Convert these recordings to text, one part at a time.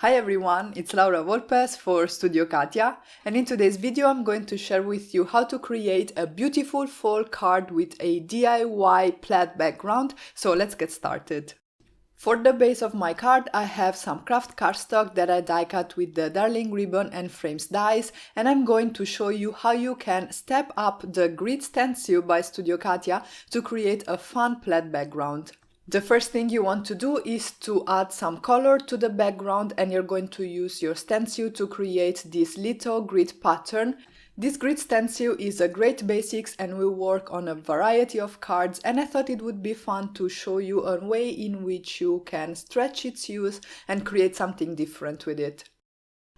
Hi everyone, it's Laura Volpes for Studio Katia, and in today's video I'm going to share with you how to create a beautiful fall card with a DIY plaid background, so let's get started. For the base of my card I have some craft cardstock that I die cut with the Darling Ribbon and Frames dies, and I'm going to show you how you can step up the grid stencil by Studio Katia to create a fun plaid background. The first thing you want to do is to add some color to the background, and you're going to use your stencil to create this little grid pattern. This grid stencil is a great basics and will work on a variety of cards, and I thought it would be fun to show you a way in which you can stretch its use and create something different with it.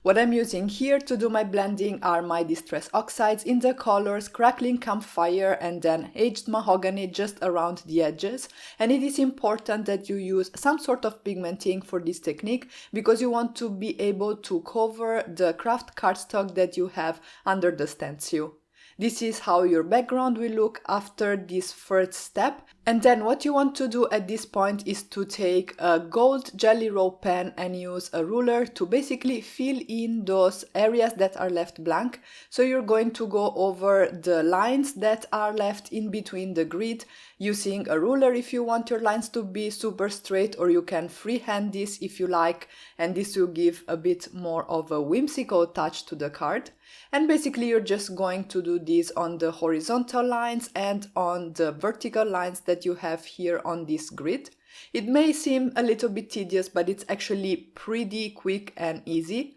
What I'm using here to do my blending are my distress oxides in the colors Crackling Campfire and then Aged Mahogany just around the edges, and it is important that you use some sort of pigmenting for this technique because you want to be able to cover the craft cardstock that you have under the stencil. This is how your background will look after this first step. And then what you want to do at this point is to take a gold Jelly Roll pen and use a ruler to basically fill in those areas that are left blank. So you're going to go over the lines that are left in between the grid using a ruler if you want your lines to be super straight, or you can freehand this if you like, and this will give a bit more of a whimsical touch to the card. And basically you're just going to do this on the horizontal lines and on the vertical lines that you have here on this grid. It may seem a little bit tedious, but it's actually pretty quick and easy.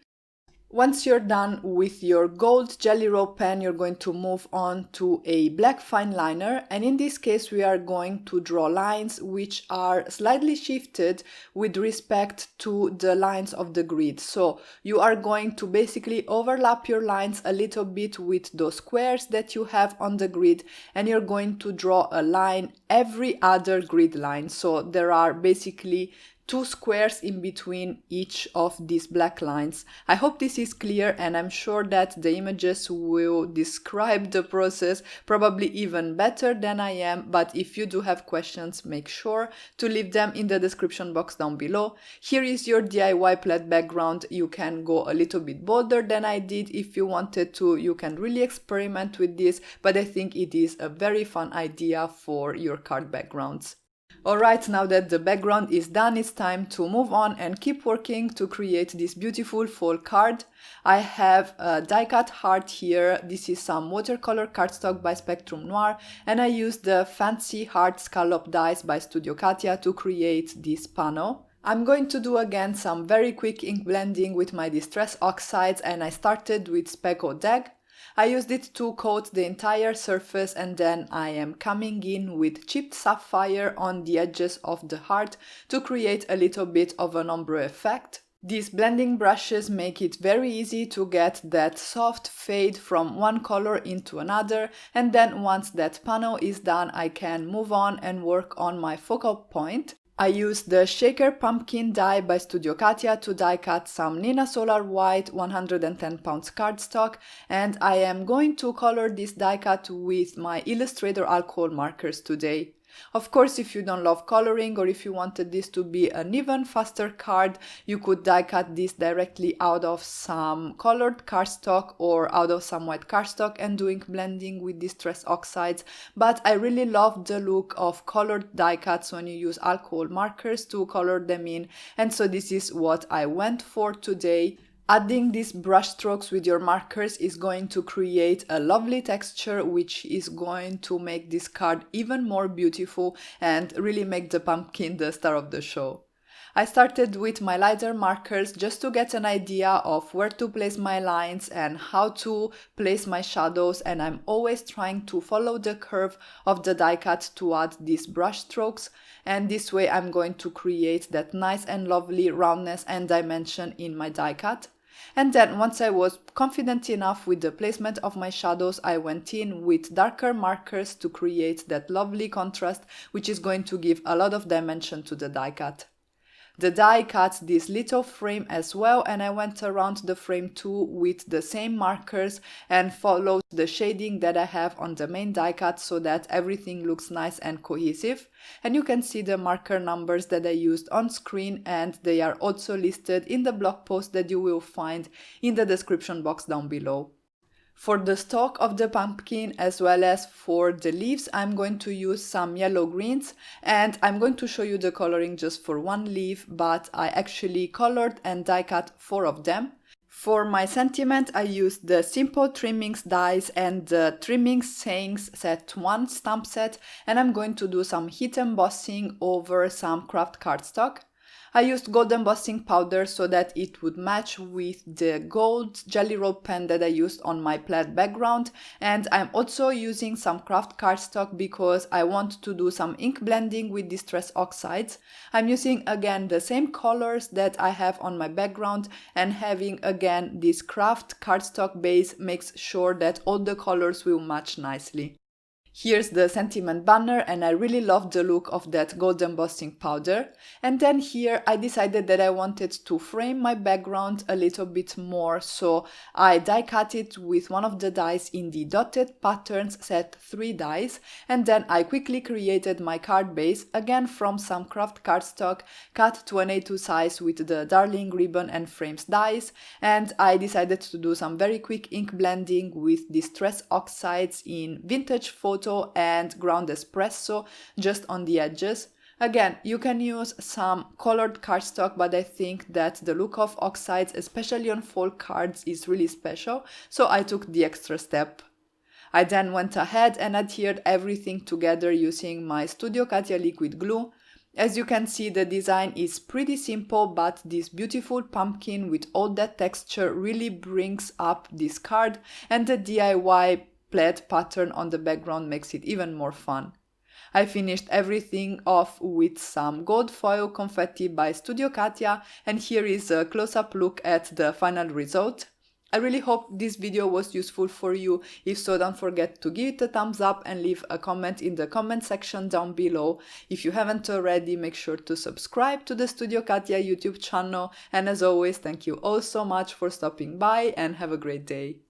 Once you're done with your gold Jelly Roll pen, you're going to move on to a black fine liner, and in this case we are going to draw lines which are slightly shifted with respect to the lines of the grid. So you are going to basically overlap your lines a little bit with those squares that you have on the grid, and you're going to draw a line every other grid line. So there are basically two squares in between each of these black lines. I hope this is clear, and I'm sure that the images will describe the process probably even better than I am, but if you do have questions, make sure to leave them in the description box down below. Here is your DIY plaid background. You can go a little bit bolder than I did if you wanted to. You can really experiment with this, but I think it is a very fun idea for your card backgrounds. Alright, now that the background is done, it's time to move on and keep working to create this beautiful fall card. I have a die cut heart here. This is some watercolor cardstock by Spectrum Noir, and I used the fancy heart scallop dies by Studio Katia to create this panel. I'm going to do again some very quick ink blending with my distress oxides, and I started with Speckle Dag. I used it to coat the entire surface, and then I am coming in with chipped sapphire on the edges of the heart to create a little bit of an ombre effect. These blending brushes make it very easy to get that soft fade from one color into another, and then once that panel is done I can move on and work on my focal point. I used the Shaker Pumpkin die by Studio Katia to die cut some Nina Solar White 110 pounds cardstock, and I am going to color this die cut with my Illustrator alcohol markers today. Of course, if you don't love coloring, or if you wanted this to be an even faster card, you could die cut this directly out of some colored cardstock or out of some white cardstock and doing blending with distress oxides, but I really love the look of colored die cuts when you use alcohol markers to color them in, and so this is what I went for today. Adding these brush strokes with your markers is going to create a lovely texture which is going to make this card even more beautiful and really make the pumpkin the star of the show. I started with my lighter markers just to get an idea of where to place my lines and how to place my shadows, and I'm always trying to follow the curve of the die cut to add these brush strokes, and this way I'm going to create that nice and lovely roundness and dimension in my die cut. And then once I was confident enough with the placement of my shadows, I went in with darker markers to create that lovely contrast which is going to give a lot of dimension to the die cut. The die cut this little frame as well, and I went around the frame too with the same markers and followed the shading that I have on the main die cut so that everything looks nice and cohesive. And you can see the marker numbers that I used on screen, and they are also listed in the blog post that you will find in the description box down below. For the stalk of the pumpkin as well as for the leaves, I'm going to use some yellow greens, and I'm going to show you the coloring just for one leaf, but I actually colored and die cut 4 of them. For my sentiment, I used the Simple Trimmings dies and the Trimmings Sayings Set 1 stamp set, and I'm going to do some heat embossing over some craft cardstock. I used gold embossing powder so that it would match with the gold jelly roll pen that I used on my plaid background, and I'm also using some craft cardstock because I want to do some ink blending with distress oxides. I'm using again the same colors that I have on my background, and having again this craft cardstock base makes sure that all the colors will match nicely. Here's the sentiment banner, and I really love the look of that gold embossing powder. And then here I decided that I wanted to frame my background a little bit more, so I die cut it with one of the dies in the Dotted Patterns set 3 dies, and then I quickly created my card base again from some craft cardstock cut to an A2 size with the Darling Ribbon and Frames dies, and I decided to do some very quick ink blending with distress oxides in Vintage Photo and Ground Espresso just on the edges. Again, you can use some colored cardstock, but I think that the look of oxides, especially on fall cards, is really special, so I took the extra step. I then went ahead and adhered everything together using my Studio Katia liquid glue. As you can see, the design is pretty simple, but this beautiful pumpkin with all that texture really brings up this card, and the DIY plaid pattern on the background makes it even more fun. I finished everything off with some gold foil confetti by Studio Katia, and here is a close-up look at the final result. I really hope this video was useful for you. If so, don't forget to give it a thumbs up and leave a comment in the comment section down below. If you haven't already, make sure to subscribe to the Studio Katia YouTube channel, and as always, thank you all so much for stopping by and have a great day.